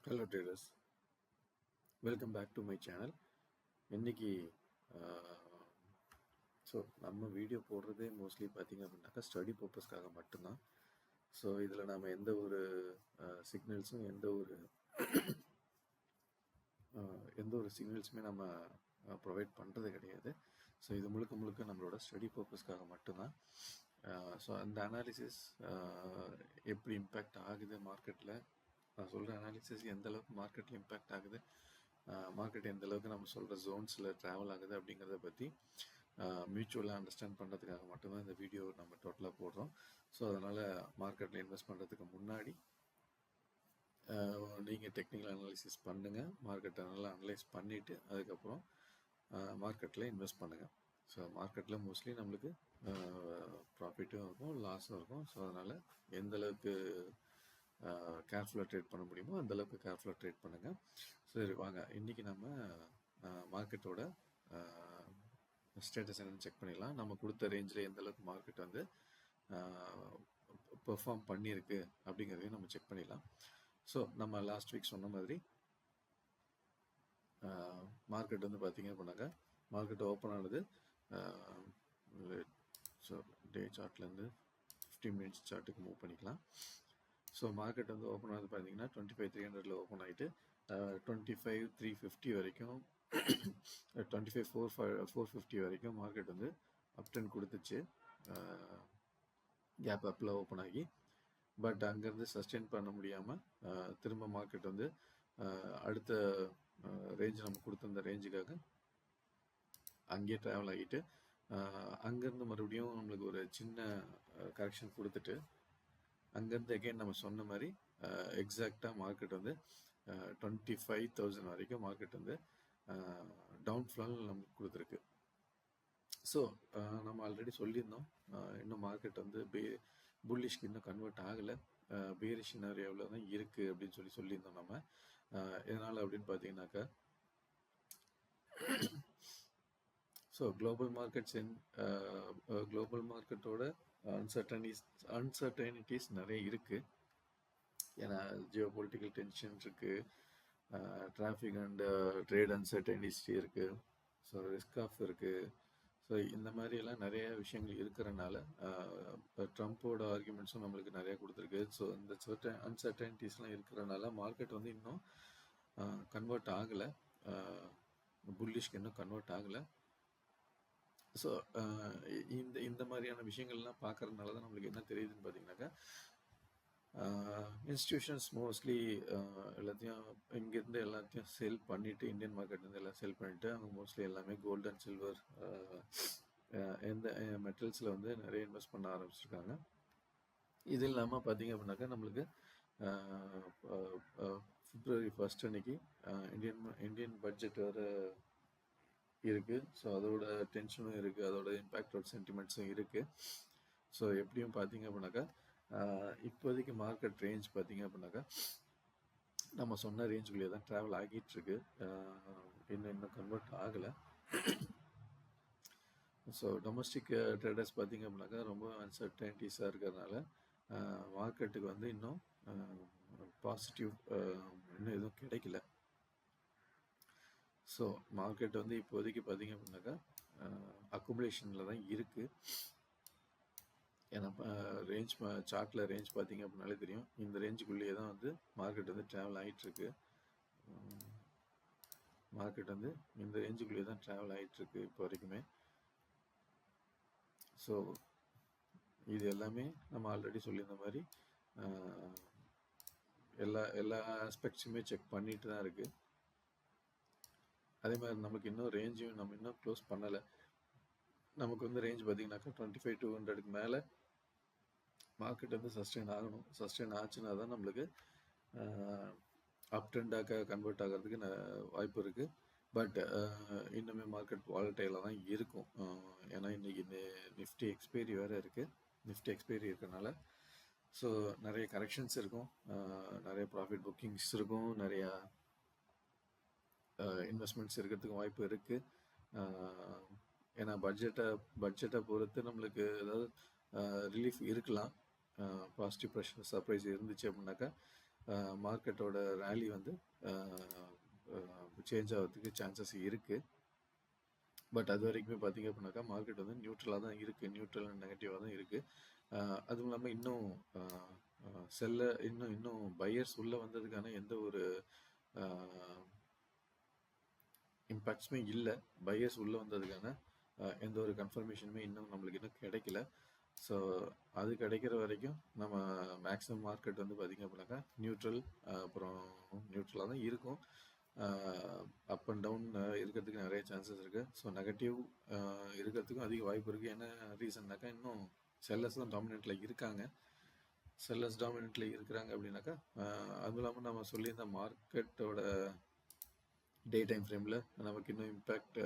Hello traders, welcome back to my channel. இன்னைக்கு so நம்ம வீடியோ போடுறதே மோஸ்ட்லி பார்த்தீங்க அப்படின்னாக்கா ஸ்டடி பர்பஸ்க்காக மட்டும்தான். ஸோ இதில் நம்ம எந்த ஒரு சிக்னல்ஸும் எந்த ஒரு சிக்னல்ஸுமே நம்ம ப்ரொவைட் பண்ணுறது கிடையாது. ஸோ இது முழுக்க முழுக்க நம்மளோட ஸ்டடி பர்பஸ்க்காக மட்டும்தான். ஸோ அந்த அனாலிசிஸ் எப்படி இம்பேக்ட் ஆகுது மார்க்கெட்டில், நான் சொல்கிற அனாலிசிஸ் எந்த அளவுக்கு மார்க்கெட்டில் இம்பேக்ட் ஆகுது, மார்க்கெட் எந்த அளவுக்கு நம்ம சொல்கிற ஜோன்ஸில் ட்ராவல் ஆகுது அப்படிங்கிறத பற்றி மியூச்சுவலாக அண்டர்ஸ்டாண்ட் பண்ணுறதுக்காக மட்டும்தான் இந்த வீடியோ நம்ம டோட்டலாக போடுறோம். ஸோ அதனால் மார்க்கெட்டில் இன்வெஸ்ட் பண்ணுறதுக்கு முன்னாடி நீங்கள் டெக்னிக்கல் அனாலிசிஸ் பண்ணுங்கள். மார்க்கெட்டை நல்லா அனலைஸ் பண்ணிவிட்டு அதுக்கப்புறம் மார்க்கெட்டில் இன்வெஸ்ட் பண்ணுங்கள். ஸோ மார்க்கெட்டில் மோஸ்ட்லி நம்மளுக்கு ப்ராஃபிட்டும் இருக்கும், லாஸும் இருக்கும். ஸோ அதனால் எந்தளவுக்கு கேர்ஃபுல்லாக ட்ரேட் பண்ண முடியுமோ அந்தளவுக்கு கேர்ஃபுல்லாக ட்ரேட் பண்ணுங்கள். சரி வாங்க, இன்றைக்கி நம்ம மார்க்கெட்டோட ஸ்டேட்டஸ் என்னன்னு செக் பண்ணிடலாம். நம்ம கொடுத்த ரேஞ்சில் எந்த அளவுக்கு மார்க்கெட் வந்து பெர்ஃபார்ம் பண்ணியிருக்கு அப்படிங்கிறதையும் நம்ம செக் பண்ணிடலாம். ஸோ நம்ம லாஸ்ட் வீக் சொன்ன மாதிரி மார்க்கெட் வந்து பார்த்தீங்க அப்படின்னாக்கா மார்க்கெட் ஓப்பன் ஆனது. ஸோ டே சார்ட்லேருந்து 15 மினிட்ஸ் சார்ட்டுக்கு மூவ் பண்ணிக்கலாம். ஸோ மார்க்கெட் வந்து ஓப்பன் ஆனது பார்த்தீங்கன்னா 25,300 ஓப்பன் ஆகிட்டு 25,350 வரைக்கும் 25,450 வரைக்கும் மார்க்கெட் வந்து அப் ட்ரெண்ட் கொடுத்துச்சு. கேப் அப்பில் ஓப்பன் ஆகி, பட் அங்கேருந்து சஸ்டெயின் பண்ண முடியாமல் திரும்ப மார்க்கெட் வந்து அடுத்த ரேஞ்ச் நம்ம கொடுத்த ரேஞ்சுக்காக அங்கேயே ட்ராவல் ஆகிட்டு அங்கேருந்து மறுபடியும் நம்மளுக்கு ஒரு சின்ன கரெக்ஷன் கொடுத்துட்டு அங்கேருந்து அகெயின் நம்ம சொன்ன மாதிரி எக்ஸாக்டாக மார்க்கெட் வந்து 25,000 வரைக்கும் மார்க்கெட் வந்து டவுன்ஃபால் நமக்கு கொடுத்துருக்கு. ஸோ நம்ம ஆல்ரெடி சொல்லியிருந்தோம், இன்னும் மார்க்கெட் வந்து புல்லிஷ்க்கு இன்னும் கன்வெர்ட் ஆகலை, பேரிஷ் சினாரியோவில் தான் இருக்குது அப்படின்னு சொல்லியிருந்தோம் நம்ம. எதனால் அப்படின்னு பார்த்தீங்கன்னாக்கா, ஸோ குளோபல் மார்க்கெட்டோட அன்சர்டனிட்டிஸ் நிறைய இருக்குது. ஏன்னா ஜியோ பொலிட்டிக்கல் டென்ஷன் இருக்குது, டிராஃபிக் அண்ட் ட்ரேட் அன்சர்டனிட்டி இருக்குது, ஸோ ரிஸ்க் ஆஃப் இருக்குது. ஸோ இந்த மாதிரியெல்லாம் நிறைய விஷயங்கள் இருக்கிறனால ட்ரம்ப்போட ஆர்குமெண்ட்ஸும் நம்மளுக்கு நிறையா கொடுத்துருக்கு. ஸோ இந்த அன்சர்டனிட்டிஸ்லாம் இருக்கிறனால மார்க்கெட் வந்து இன்னும் கன்வெர்ட் ஆகலை, புல்லிஷ்க்கு இன்னும் கன்வெர்ட் ஆகலை. ஸோ இந்த மாதிரியான விஷயங்கள்லாம் பார்க்கறதுனால தான் நம்மளுக்கு என்ன தெரியுதுன்னு பார்த்தீங்கன்னாக்கா, இன்ஸ்டிடியூஷன்ஸ் மோஸ்ட்லி எல்லாத்தையும் இங்கேருந்து எல்லாத்தையும் செல் பண்ணிவிட்டு, இந்தியன் மார்க்கெட்லேருந்து எல்லாம் செல் பண்ணிவிட்டு அவங்க மோஸ்ட்லி எல்லாமே கோல்டு அண்ட் சில்வர் எந்த மெட்டல்ஸில் வந்து நிறைய இன்வெஸ்ட் பண்ண ஆரம்பிச்சிருக்காங்க. இது இல்லாமல் பார்த்தீங்க அப்படின்னாக்கா நம்மளுக்கு February 1 அன்னைக்கு இந்தியன் பட்ஜெட் வேறு இருக்குது. ஸோ அதோட டென்ஷனும் இருக்குது, அதோட இம்பேக்டோட சென்டிமெண்ட்ஸும் இருக்குது. ஸோ எப்படியும் பார்த்தீங்க அப்படின்னாக்கா இப்போதைக்கு மார்க்கெட் ரேஞ்ச் பார்த்தீங்க அப்படின்னாக்கா நம்ம சொன்ன ரேஞ்சுக்குள்ளேயே தான் ட்ராவல் ஆகிட்டுருக்கு, இன்னும் கன்வெர்ட் ஆகலை. ஸோ டொமஸ்டிக் ட்ரேடர்ஸ் பார்த்தீங்க அப்படின்னாக்கா ரொம்ப அன்சர்டனிட்டிஸாக இருக்கிறதுனால மார்க்கெட்டுக்கு வந்து இன்னும் பாசிட்டிவ் இன்னும் எதுவும் கிடைக்கல. ஸோ மார்க்கெட் வந்து இப்போதைக்கு பார்த்தீங்க அப்படின்னாக்கா அக்குமுலேஷனில் தான் இருக்குது. ஏன்னா ரேஞ்ச் சார்ட்டில் ரேஞ்ச் பார்த்தீங்க அப்படின்னாலே தெரியும், இந்த ரேஞ்சுக்குள்ளேயே தான் வந்து மார்க்கெட் வந்து ட்ராவல் ஆகிட்டுருக்கு. மார்க்கெட் வந்து இந்த ரேஞ்சுக்குள்ளேயே தான் ட்ராவல் ஆகிட்டுருக்கு இப்போ வரைக்குமே. ஸோ இது எல்லாமே நம்ம ஆல்ரெடி சொல்லியிருந்த மாதிரி எல்லா ஆஸ்பெக்ட்ஸுமே செக் பண்ணிட்டு தான் இருக்குது. அதே மாதிரி நமக்கு இன்னும் ரேஞ்சையும் நம்ம இன்னும் க்ளோஸ் பண்ணலை. நமக்கு வந்து ரேஞ்ச் பார்த்தீங்கன்னாக்கா 25,200க்கு மேலே மார்க்கெட் வந்து சஸ்டெயின் ஆகணும். சஸ்டெயின் ஆச்சுன்னா தான் நம்மளுக்கு அப் ட்ரெண்டாக கன்வெர்ட் ஆகிறதுக்கு வாய்ப்பு இருக்குது. பட் இன்னுமே மார்க்கெட் வாலட்டைலாக தான் இருக்கும். ஏன்னா இன்றைக்கி நிஃப்டி எக்ஸ்பைரி வேறு இருக்குது. நிஃப்டி எக்ஸ்பைரி இருக்கிறனால ஸோ நிறைய கரெக்ஷன்ஸ் இருக்கும், நிறைய ப்ராஃபிட் புக்கிங்ஸ் இருக்கும், நிறையா இன்வெஸ்ட்மெண்ட்ஸ் இருக்கிறதுக்கு வாய்ப்பு இருக்குது. ஏன்னா பட்ஜெட்டை பொறுத்து நம்மளுக்கு ஏதாவது ரிலீஃப் இருக்கலாம். பாசிட்டிவ் ப்ரெஷர் சர்ப்ரைஸ் இருந்துச்சு அப்படின்னாக்கா மார்க்கெட்டோட ரேலி வந்து சேஞ்ச் ஆகிறதுக்கு சான்சஸ் இருக்குது. பட் அது வரைக்குமே பார்த்தீங்க அப்படின்னாக்கா மார்க்கெட் வந்து நியூட்ரலாக தான் இருக்குது, நியூட்ரல் அண்ட் நெகட்டிவாக தான் இருக்குது. அதுவும் இல்லாமல் இன்னும் இன்னும் பையர்ஸ் உள்ளே வந்ததுக்கான எந்த ஒரு இம்பேக்ட்ஸுமே இல்லை. பையர்ஸ் உள்ளே வந்ததுக்கான எந்த ஒரு கன்ஃபர்மேஷனுமே இன்னும் நம்மளுக்கு இன்னும் கிடைக்கல. ஸோ அது கிடைக்கிற வரைக்கும் நம்ம மேக்ஸிமம் மார்க்கெட் வந்து பார்த்திங்க அப்படின்னாக்கா நியூட்ரல், அப்புறம் நியூட்ரலாக தான் இருக்கும். அப் அண்ட் டவுன் இருக்கிறதுக்கு நிறைய சான்சஸ் இருக்குது. ஸோ நெகட்டிவ் இருக்கிறதுக்கும் அதிக வாய்ப்பு இருக்குது. என்ன ரீசன்னாக்கா இன்னும் செல்லர்ஸ் தான் டாமினெண்ட்டில் இருக்காங்க. செல்லர்ஸ் டாமினெண்ட்டில் இருக்கிறாங்க அப்படின்னாக்கா அதுவும் இல்லாமல் நம்ம சொல்லியிருந்த மார்க்கெட்டோட டே டைம் ஃப்ரேமில் நமக்கு இன்னும் இம்பேக்ட்,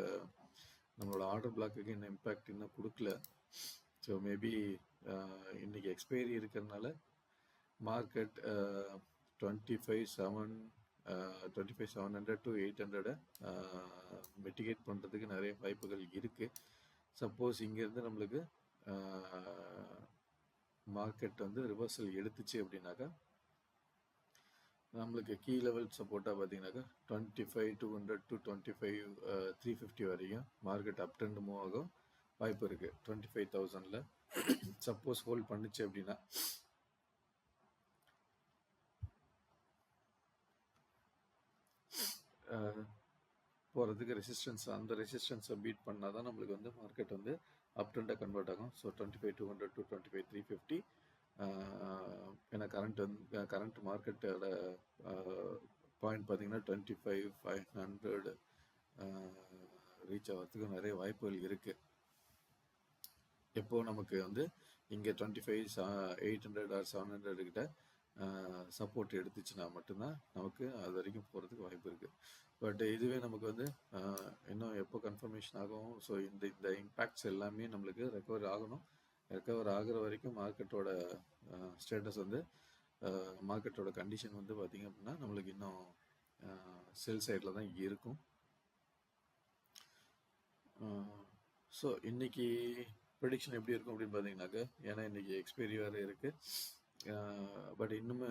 நம்மளோட ஆர்டர் பிளாக்குக்கு இன்னும் இம்பேக்ட் இன்னும் கொடுக்கல. ஸோ மேபி இன்றைக்கி எக்ஸ்பைரி இருக்கிறதுனால மார்க்கெட் 25,700 to 800 மிட்டிகேட் பண்ணுறதுக்கு நிறைய வாய்ப்புகள் இருக்குது. சப்போஸ் இங்கேருந்து நம்மளுக்கு மார்க்கெட் வந்து ரிவர்சல் எடுத்துச்சு அப்படின்னாக்கா நம்மளுக்கு கீ லெவல் சப்போர்ட்டாக பார்த்தீங்கன்னாக்கா 25,200 to 25,350 வரைக்கும் மார்க்கெட் அப் ட்ரெண்ட் மூவ் ஆகும் வாய்ப்பு இருக்குது. 25,000 சப்போஸ் ஹோல்ட் பண்ணுச்சு அப்படின்னா போகிறதுக்கு ரெசிஸ்டன்ஸ், அந்த ரெசிஸ்டன்ஸை பீட் பண்ணால் தான் நம்மளுக்கு வந்து மார்க்கெட் வந்து அப் ட்ரெண்டாக கன்வெர்ட் ஆகும். ஸோ 25,200 to 25,350 ஏன்னா கரண்ட் மார்க்கெட்டோட பாயிண்ட் பார்த்தீங்கன்னா 25,500 ரீச் ஆகிறதுக்கு நிறைய வாய்ப்புகள் இருக்குது. எப்போ நமக்கு வந்து இங்கே 25,800 or 700 கிட்ட சப்போர்ட் எடுத்துச்சுன்னா மட்டும்தான் நமக்கு அது வரைக்கும் போகிறதுக்கு வாய்ப்பு இருக்குது. பட் இதுவே நமக்கு வந்து இன்னும் எப்போ கன்ஃபர்மேஷன் ஆகும். ஸோ இந்த இம்பேக்ட்ஸ் எல்லாமே நம்மளுக்கு ரெக்கவர் ஆகணும். ரெக்கவர் ஆகிற வரைக்கும் மார்க்கெட்டோட ஸ்டேட்டஸ் வந்து மார்க்கெட்டோட கண்டிஷன் வந்து பார்த்திங்க அப்படின்னா நம்மளுக்கு இன்னும் செல் சைடில் தான் இருக்கும். ஸோ இன்றைக்கி ப்ரெடிக்ஷன் எப்படி இருக்கும் அப்படின்னு பார்த்தீங்கன்னாக்கா, ஏன்னா இன்றைக்கி எக்ஸ்பைரி வேறு இருக்குது. பட் இன்னுமே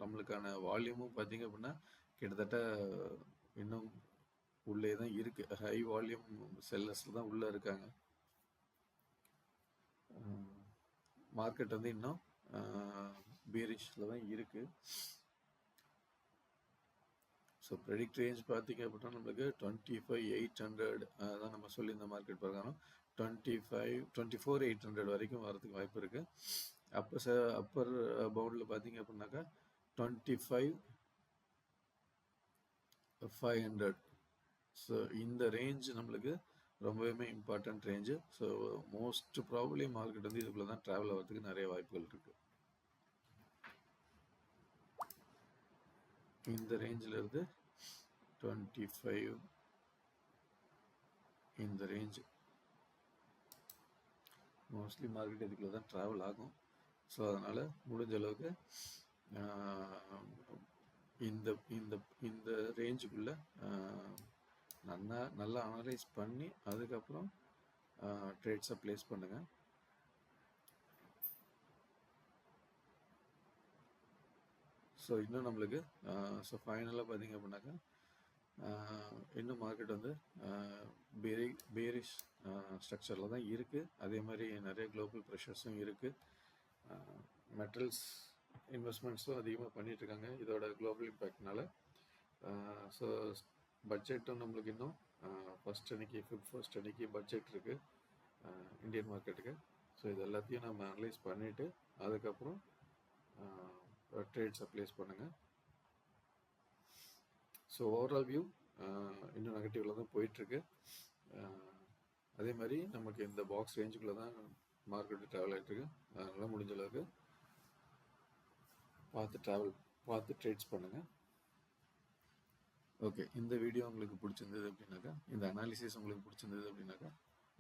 நம்மளுக்கான வால்யூமும் பார்த்திங்க அப்படின்னா கிட்டத்தட்ட இன்னும் உள்ளே தான் இருக்குது. ஹை வால்யூம் செல்லர்ஸில் தான் உள்ளே இருக்காங்க. மார்க்கெட் வந்து இன்னும் பீரிஷில் தான் இருக்குது. ஸோ ப்ரெடிக்ட் ரேஞ்ச் பார்த்திங்க அப்படின்னா நம்மளுக்கு 25,800 தான் நம்ம சொல்லியிருந்த மார்க்கெட் பிரகாரம் 24,800 வரைக்கும் வரதுக்கு வாய்ப்பு இருக்குது. அப்பர் பவுண்டில் பார்த்திங்க அப்படின்னாக்கா 25,500. ஸோ இந்த ரேஞ்ச் நம்மளுக்கு ரொம்பவுமே important range. So most probably market வந்து இதுக்குள்ளே தான் ட்ராவல் ஆகிறதுக்கு நிறைய வாய்ப்புகள் இருக்குது. இந்த ரேஞ்சில் இருந்து 25 இந்த ரேஞ்சு மோஸ்ட்லி மார்க்கெட் இதுக்குள்ளே தான் ட்ராவல் ஆகும். ஸோ அதனால் முடிஞ்ச அளவுக்கு இந்த இந்த இந்த ரேஞ்சுக்குள்ளே நல்லா அனலைஸ் பண்ணி அதுக்கப்புறம் ட்ரேட்ஸை ப்ளேஸ் பண்ணுங்கள். ஸோ இன்னும் நம்மளுக்கு ஸோ ஃபைனலாக பார்த்திங்க அப்படின்னாக்கா இன்னும் மார்க்கெட் வந்து பேரிஷ் ஸ்ட்ரக்சரில் தான் இருக்குது. அதே மாதிரி நிறைய குளோபல் ப்ரெஷர்ஸும் இருக்குது. மெட்டல்ஸ் இன்வெஸ்ட்மெண்ட்ஸும் அதிகமாக பண்ணிகிட்ருக்காங்க இதோட குளோபல் இம்பேக்ட்னால. ஸோ பட்ஜெட்டும் நம்மளுக்கு இன்னும் ஃபஸ்ட் அன்னைக்கு பட்ஜெட் இருக்குது இந்தியன் மார்க்கெட்டுக்கு. ஸோ இது எல்லாத்தையும் நம்ம அனலைஸ் பண்ணிவிட்டு அதுக்கப்புறம் ட்ரேட்ஸை ப்ளேஸ் பண்ணுங்கள். ஸோ ஓவரால் வியூ இன்னும் நெகட்டிவில் தான் போயிட்டுருக்கு. அதே மாதிரி நமக்கு இந்த பாக்ஸ் ரேஞ்சுக்குள்ளே தான் மார்க்கெட்டு ட்ராவல் ஆகிட்டுருக்கு. அதனால் முடிஞ்ச அளவுக்கு பார்த்து ட்ரேட்ஸ் பண்ணுங்கள். ஓகே, இந்த வீடியோ உங்களுக்கு பிடிச்சிருந்தது அப்படின்னாக்கா, இந்த அனாலிசிஸ் உங்களுக்கு பிடிச்சிருந்தது அப்படின்னாக்கா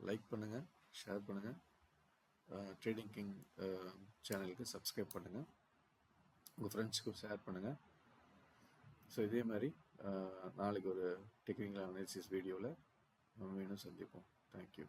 லைக் பண்ணுங்கள், ஷேர் பண்ணுங்கள், ட்ரேடிங் கிங் சேனலுக்கு சப்ஸ்கிரைப் பண்ணுங்கள், உங்கள் ஃப்ரெண்ட்ஸுக்கும் ஷேர் பண்ணுங்கள். ஸோ இதே மாதிரி நாளைக்கு ஒரு டெக்னிக்கல் அனாலிசிஸ் வீடியோவில் நம்ம இன்னும் சந்திப்போம். தேங்க்யூ.